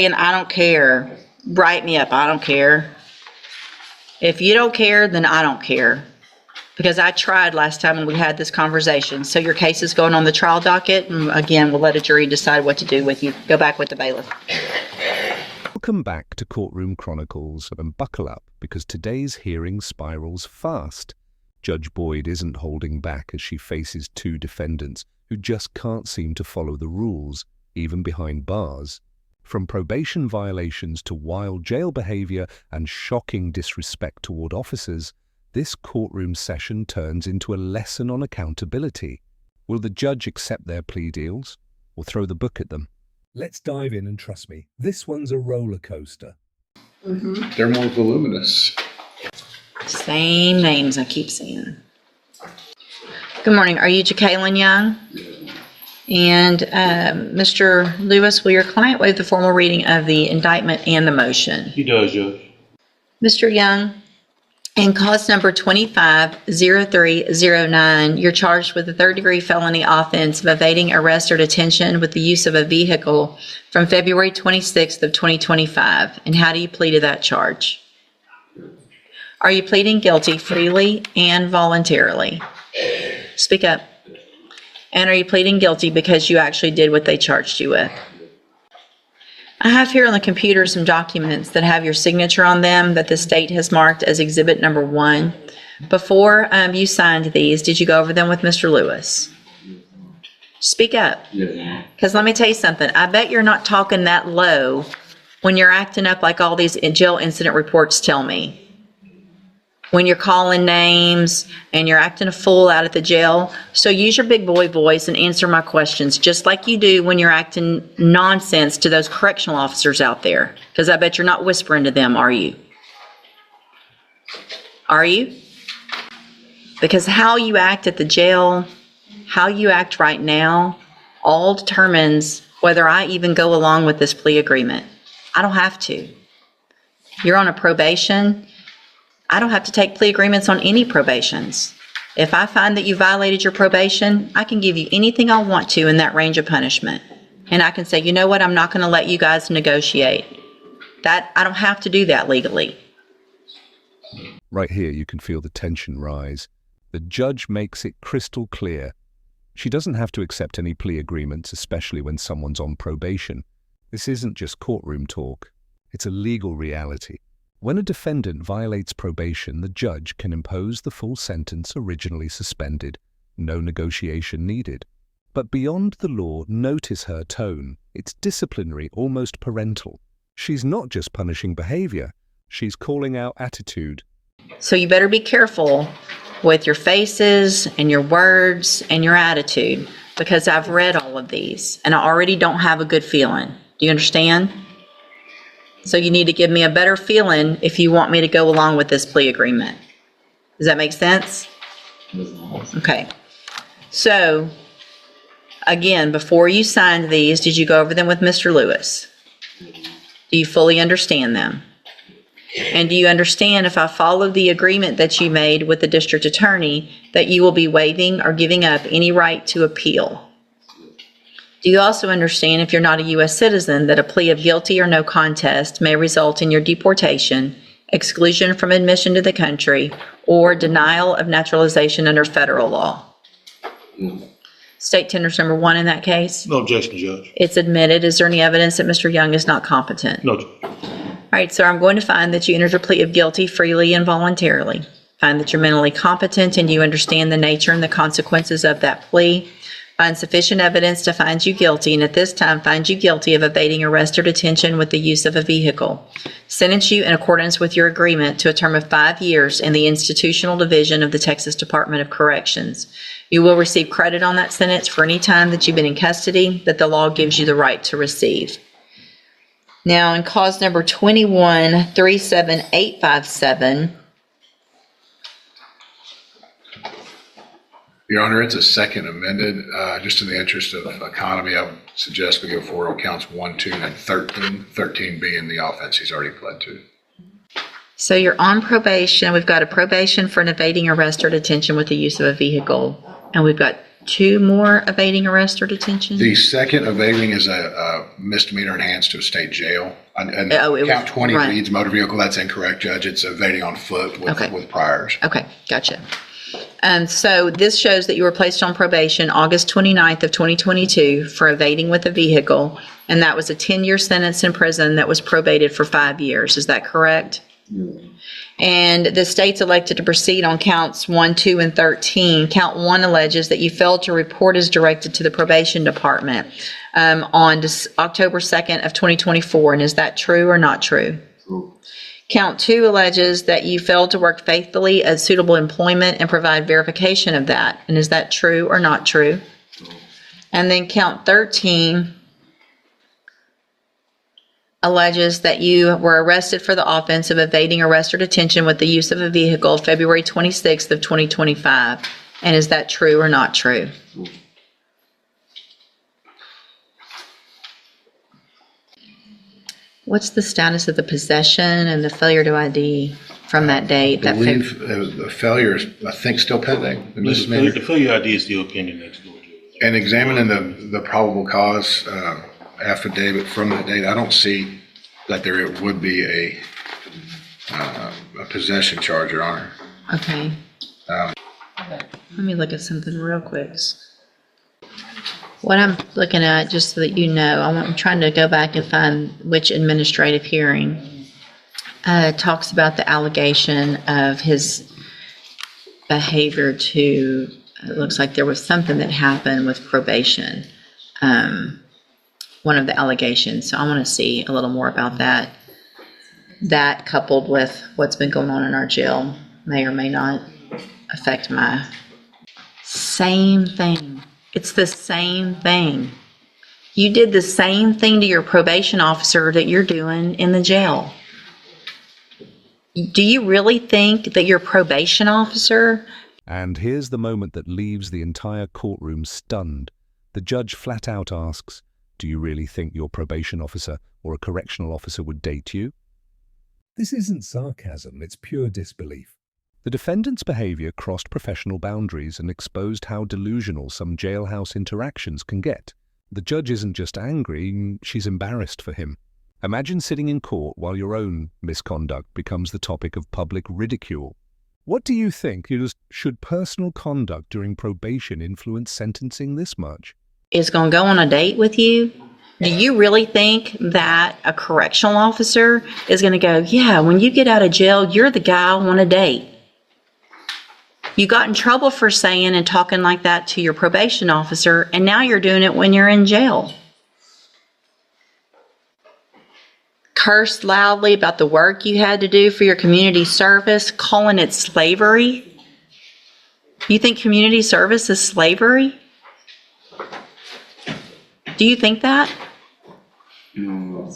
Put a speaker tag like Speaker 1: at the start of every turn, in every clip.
Speaker 1: And I don't care. Write me up. I don't care. If you don't care, then I don't care. Because I tried last time when we had this conversation. So your case is going on the trial docket. And again, we'll let a jury decide what to do with you. Go back with the bailiff.
Speaker 2: Welcome back to Courtroom Chronicles, and buckle up because today's hearing spirals fast. Judge Boyd isn't holding back as she faces two defendants who just can't seem to follow the rules, even behind bars. From probation violations to wild jail behavior and shocking disrespect toward officers, this courtroom session turns into a lesson on accountability. Will the judge accept their plea deals or throw the book at them? Let's dive in, and trust me, this one's a roller coaster.
Speaker 3: They're more voluminous.
Speaker 1: Same names I keep saying. Good morning. Are you Jacqueline Young? And Mr. Lewis, will your client waive the formal reading of the indictment and the motion?
Speaker 4: He does, Judge.
Speaker 1: Mr. Young, in cause number 250309, you're charged with a third-degree felony offense of evading arrest or detention with the use of a vehicle from February 26th of 2025. And how do you plead to that charge? Are you pleading guilty freely and voluntarily? Speak up. And are you pleading guilty because you actually did what they charged you with? I have here on the computer some documents that have your signature on them that the state has marked as exhibit number 1. Before you signed these, did you go over them with Mr. Lewis? Speak up.
Speaker 4: Yes.
Speaker 1: Because let me tell you something. I bet you're not talking that low when you're acting up like all these jail incident reports tell me. When you're calling names and you're acting a fool out at the jail. So use your big boy voice and answer my questions just like you do when you're acting nonsense to those correctional officers out there. Because I bet you're not whispering to them, are you? Are you? Because how you act at the jail, how you act right now, all determines whether I even go along with this plea agreement. I don't have to. You're on a probation. I don't have to take plea agreements on any probations. If I find that you violated your probation, I can give you anything I want to in that range of punishment. And I can say, you know what, I'm not going to let you guys negotiate. That I don't have to do that legally.
Speaker 2: Right here, you can feel the tension rise. The judge makes it crystal clear. She doesn't have to accept any plea agreements, especially when someone's on probation. This isn't just courtroom talk. It's a legal reality. When a defendant violates probation, the judge can impose the full sentence originally suspended. No negotiation needed. But beyond the law, notice her tone. It's disciplinary, almost parental. She's not just punishing behavior. She's calling out attitude.
Speaker 1: So you better be careful with your faces and your words and your attitude, because I've read all of these and I already don't have a good feeling. Do you understand? So you need to give me a better feeling if you want me to go along with this plea agreement. Does that make sense? Okay. So, again, before you signed these, did you go over them with Mr. Lewis? Do you fully understand them? And do you understand, if I follow the agreement that you made with the district attorney, that you will be waiving or giving up any right to appeal? Do you also understand, if you're not a U.S. citizen, that a plea of guilty or no contest may result in your deportation, exclusion from admission to the country, or denial of naturalization under federal law? State tenders number 1 in that case?
Speaker 4: No objection, Judge.
Speaker 1: It's admitted. Is there any evidence that Mr. Young is not competent?
Speaker 4: No, Judge.
Speaker 1: All right, sir, I'm going to find that you entered a plea of guilty freely and voluntarily. Find that you're mentally competent and you understand the nature and the consequences of that plea. Find sufficient evidence to find you guilty, and at this time find you guilty of evading arrest or detention with the use of a vehicle. Sentence you in accordance with your agreement to a term of 5 years in the institutional division of the Texas Department of Corrections. You will receive credit on that sentence for any time that you've been in custody that the law gives you the right to receive. Now, in cause number 2137857,
Speaker 3: Your Honor, it's a second amended. Just in the interest of economy, I would suggest we go forward on counts 1, 2, and 13. 13 being the offense he's already pled to.
Speaker 1: so you're on probation. We've got a probation for an evading arrest or detention with the use of a vehicle. And we've got 2 more evading arrest or detention?
Speaker 3: The second evading is a misdemeanor enhanced to a state jail. And
Speaker 1: Oh, it was-
Speaker 3: count 20
Speaker 1: right.
Speaker 3: reads motor vehicle. That's incorrect, Judge. It's evading on foot
Speaker 1: Okay.
Speaker 3: with priors.
Speaker 1: Okay, gotcha. So this shows that you were placed on probation August 29th of 2022 for evading with a vehicle, and that was a 10-year sentence in prison that was probated for 5 years. Is that correct? And the state's elected to proceed on counts 1, 2, and 13. Count 1 alleges that you failed to report as directed to the probation department on October 2nd of 2024. And is that true or not true?
Speaker 4: True.
Speaker 1: Count 2 alleges that you failed to work faithfully at suitable employment and provide verification of that. And is that true or not true?
Speaker 4: True.
Speaker 1: And then count 13 alleges that you were arrested for the offense of evading arrest or detention with the use of a vehicle February 26th of 2025. And is that true or not true?
Speaker 4: True.
Speaker 1: What's the status of the possession and the failure to ID from that date?
Speaker 3: I believe the failure is, I think, still pending. The misdemeanor.
Speaker 5: The failure ID is still pending next door.
Speaker 3: And examining the probable cause affidavit from that date, I don't see that there would be a possession charge, Your Honor.
Speaker 1: Okay. Let me look at something real quick. What I'm looking at, just so that you know, I'm trying to go back and find which administrative hearing talks about the allegation of his behavior to, it looks like there was something that happened with probation. One of the allegations. So I want to see a little more about that. That coupled with what's been going on in our jail may or may not affect my same thing. It's the same thing. You did the same thing to your probation officer that you're doing in the jail. Do you really think that your probation officer?
Speaker 2: And here's the moment that leaves the entire courtroom stunned. The judge flat out asks, "Do you really think your probation officer or a correctional officer would date you?" This isn't sarcasm, it's pure disbelief. The defendant's behavior crossed professional boundaries and exposed how delusional some jailhouse interactions can get. The judge isn't just angry, she's embarrassed for him. Imagine sitting in court while your own misconduct becomes the topic of public ridicule. What do you think? Should personal conduct during probation influence sentencing this much?
Speaker 1: Is going to go on a date with you? Do you really think that a correctional officer is going to go, yeah, when you get out of jail, you're the guy I want to date? You got in trouble for saying and talking like that to your probation officer, and now you're doing it when you're in jail. Cursed loudly about the work you had to do for your community service, calling it slavery. You think community service is slavery? Do you think that?
Speaker 4: No.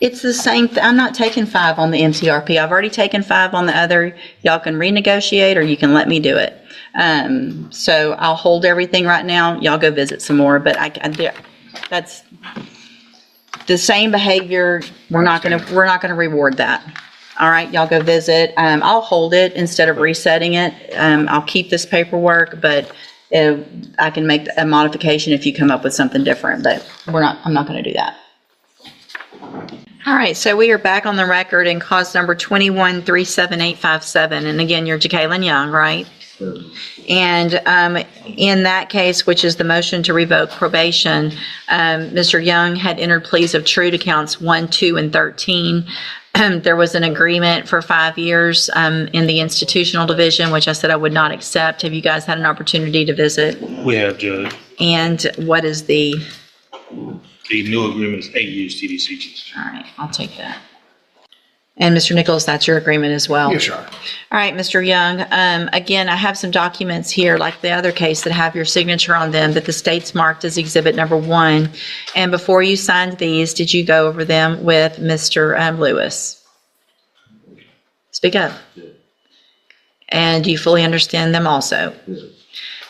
Speaker 1: It's the same. I'm not taking 5 on the MTRP. I've already taken 5 on the other. Y'all can renegotiate or you can let me do it. So I'll hold everything right now. Y'all go visit some more. But that's the same behavior. We're not gonna reward that. All right, y'all go visit. I'll hold it instead of resetting it. I'll keep this paperwork, but I can make a modification if you come up with something different. But I'm not going to do that. All right, so we are back on the record in cause number 21-37857. And again, you're Jacqueline Young, right?
Speaker 4: Sure.
Speaker 1: And in that case, which is the motion to revoke probation, Mr. Young had entered pleas of true to counts 1, 2, and 13. There was an agreement for 5 years in the institutional division, which I said I would not accept. Have you guys had an opportunity to visit?
Speaker 5: We have, Judge.
Speaker 1: And what is the...
Speaker 5: The new agreement is 8 years TDCG.
Speaker 1: All right, I'll take that. And Mr. Nichols, that's your agreement as well?
Speaker 3: Yes, Your Honor.
Speaker 1: All right, Mr. Young, again, I have some documents here, like the other case, that have your signature on them that the state's marked as exhibit number 1. And before you signed these, did you go over them with Mr. Lewis? Speak up.
Speaker 4: Yeah.
Speaker 1: And do you fully understand them also?
Speaker 4: Yes.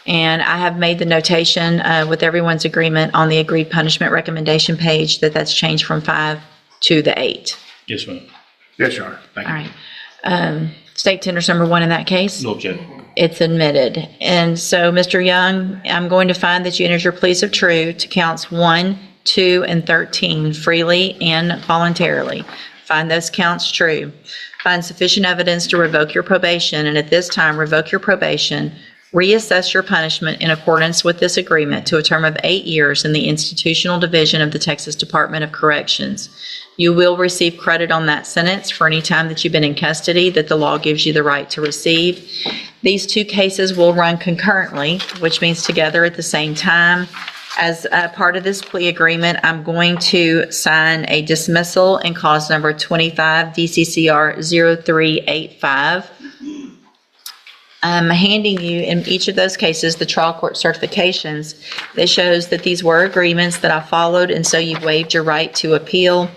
Speaker 1: And I have made the notation with everyone's agreement on the agreed punishment recommendation page that's changed from 5 to the 8.
Speaker 5: Yes, ma'am.
Speaker 3: Yes, Your Honor. Thank
Speaker 1: All
Speaker 3: you.
Speaker 1: right. State tenders number 1 in that case?
Speaker 5: No objection.
Speaker 1: It's admitted. And so, Mr. Young, I'm going to find that you entered your pleas of true to counts 1, 2, and 13 freely and voluntarily. Find those counts true. Find sufficient evidence to revoke your probation, and at this time, revoke your probation, reassess your punishment in accordance with this agreement to a term of 8 years in the Institutional Division of the Texas Department of Corrections. You will receive credit on that sentence for any time that you've been in custody that the law gives you the right to receive. These two cases will run concurrently, which means together at the same time. As a part of this plea agreement, I'm going to sign a dismissal in cause number 25 DCCR 0385. I'm handing you in each of those cases the trial court certifications that shows that these were agreements that I followed, and so you've waived your right to appeal.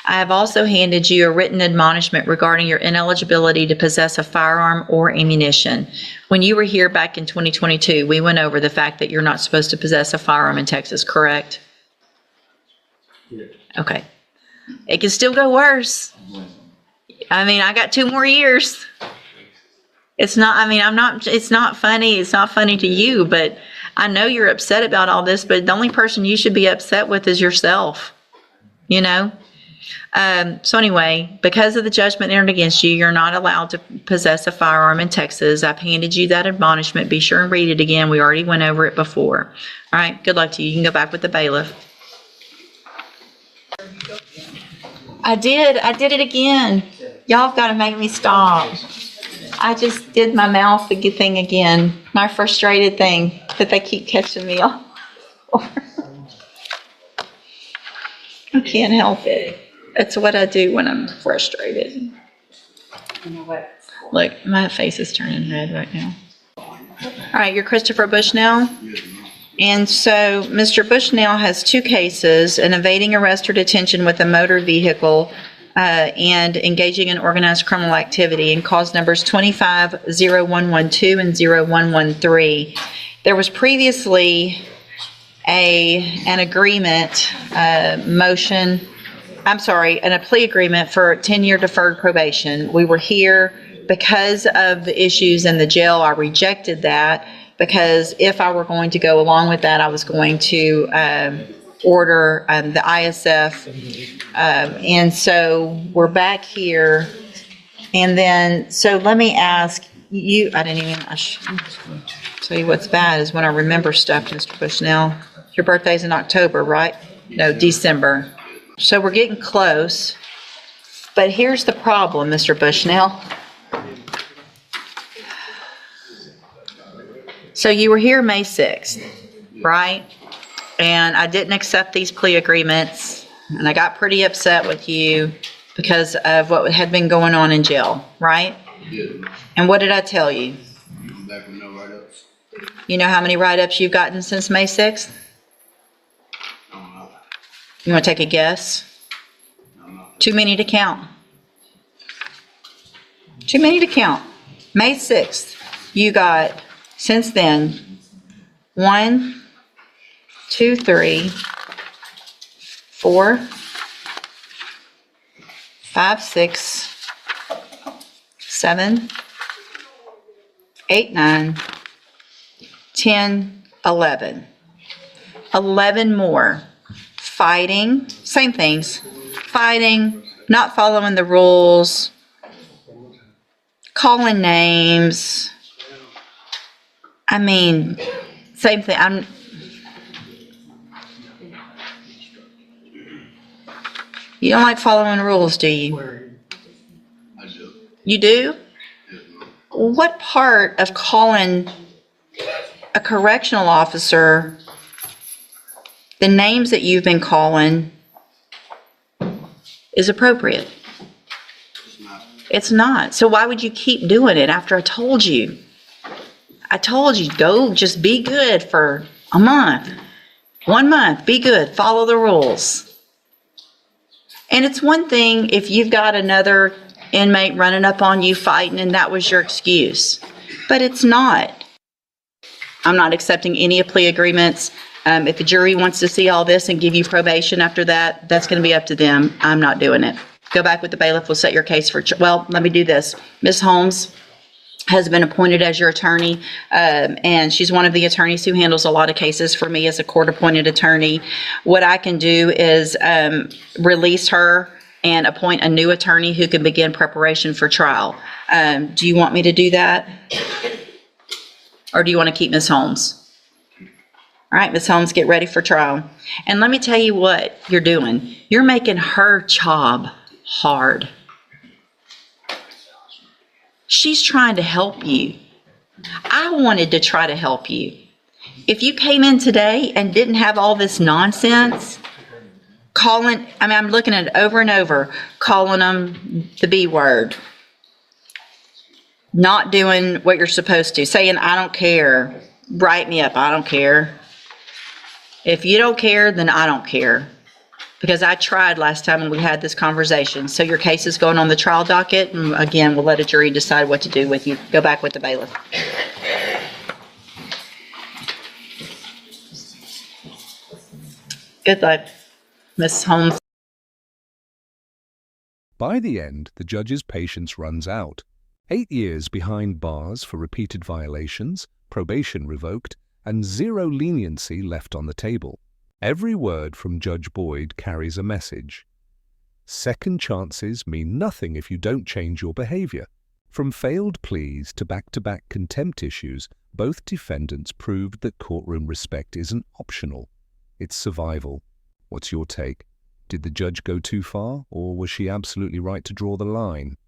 Speaker 1: I have also handed you a written admonishment regarding your ineligibility to possess a firearm or ammunition. When you were here back in 2022, we went over the fact that you're not supposed to possess a firearm in Texas, correct?
Speaker 4: Yeah.
Speaker 1: Okay. It can still go worse. I mean, I got 2 more years. It's not funny. It's not funny to you, but I know you're upset about all this, but the only person you should be upset with is yourself, you know? So anyway, because of the judgment entered against you, you're not allowed to possess a firearm in Texas. I've handed you that admonishment. Be sure and read it again. We already went over it before. All right, good luck to you. You can go back with the bailiff. I did it again. Y'all have got to make me stop. I just did my mouth thing again, my frustrated thing that they keep catching me off. I can't help it. That's what I do when I'm frustrated.
Speaker 6: You know what?
Speaker 1: Look, my face is turning red right now. All right, you're Christopher Bushnell? And so Mr. Bushnell has 2 cases, an evading arrest or detention with a motor vehicle and engaging in organized criminal activity, in cause numbers 25-0112 and 0113. There was previously an agreement motion, and a plea agreement for 10-year deferred probation. We were here because of the issues in the jail. I rejected that because if I were going to go along with that, I was going to order the ISF. And so we're back here. And then, so let me ask you, I should tell you what's bad is when I remember stuff, Mr. Bushnell. Your birthday's in October, right? No, December. So we're getting close. But here's the problem, Mr. Bushnell. So you were here May 6th, right? And I didn't accept these plea agreements, and I got pretty upset with you because of what had been going on in jail, right?
Speaker 4: Yeah.
Speaker 1: And what did I tell you?
Speaker 4: I'm back with no write-ups.
Speaker 1: You know how many write-ups you've gotten since May 6th?
Speaker 4: I don't know.
Speaker 1: You want to take a guess?
Speaker 4: I don't know.
Speaker 1: Too many to count. Too many to count. May 6th, you got, since then, 1, 2, 3, 4, 5, 6, 7, 8, 9, 10, 11. 11 more. Fighting, same things. Fighting, not following the rules, calling names. I mean, same thing. You don't like following rules, do you?
Speaker 4: I do.
Speaker 1: You do?
Speaker 4: Yes, ma'am.
Speaker 1: What part of calling a correctional officer the names that you've been calling is appropriate?
Speaker 4: It's not.
Speaker 1: It's not. So why would you keep doing it after I told you? I told you, go just be good for a month. 1 month, be good, follow the rules. And it's one thing if you've got another inmate running up on you fighting and that was your excuse, but it's not. I'm not accepting any plea agreements. If the jury wants to see all this and give you probation after that, that's going to be up to them. I'm not doing it. Go back with the bailiff. We'll set your case for, well, let me do this. Ms. Holmes, has been appointed as your attorney, and she's one of the attorneys who handles a lot of cases for me as a court-appointed attorney. What I can do is release her and appoint a new attorney who can begin preparation for trial. Do you want me to do that? Or do you want to keep Ms. Holmes? All right, Ms. Holmes, get ready for trial. And let me tell you what you're doing. You're making her job hard. She's trying to help you. I wanted to try to help you. If you came in today and didn't have all this nonsense, I'm looking at it over and over, calling them the B word, not doing what you're supposed to, saying, I don't care, write me up, I don't care. If you don't care, then I don't care. Because I tried last time when we had this conversation. So your case is going on the trial docket, and again, we'll let a jury decide what to do with you. Go back with the bailiff. Good luck, Ms. Holmes.
Speaker 2: By the end, the judge's patience runs out. 8 years behind bars for repeated violations, probation revoked, and zero leniency left on the table. Every word from Judge Boyd carries a message. Second chances mean nothing if you don't change your behavior. From failed pleas to back-to-back contempt issues, both defendants proved that courtroom respect isn't optional. It's survival. What's your take? Did the judge go too far, or was she absolutely right to draw the line?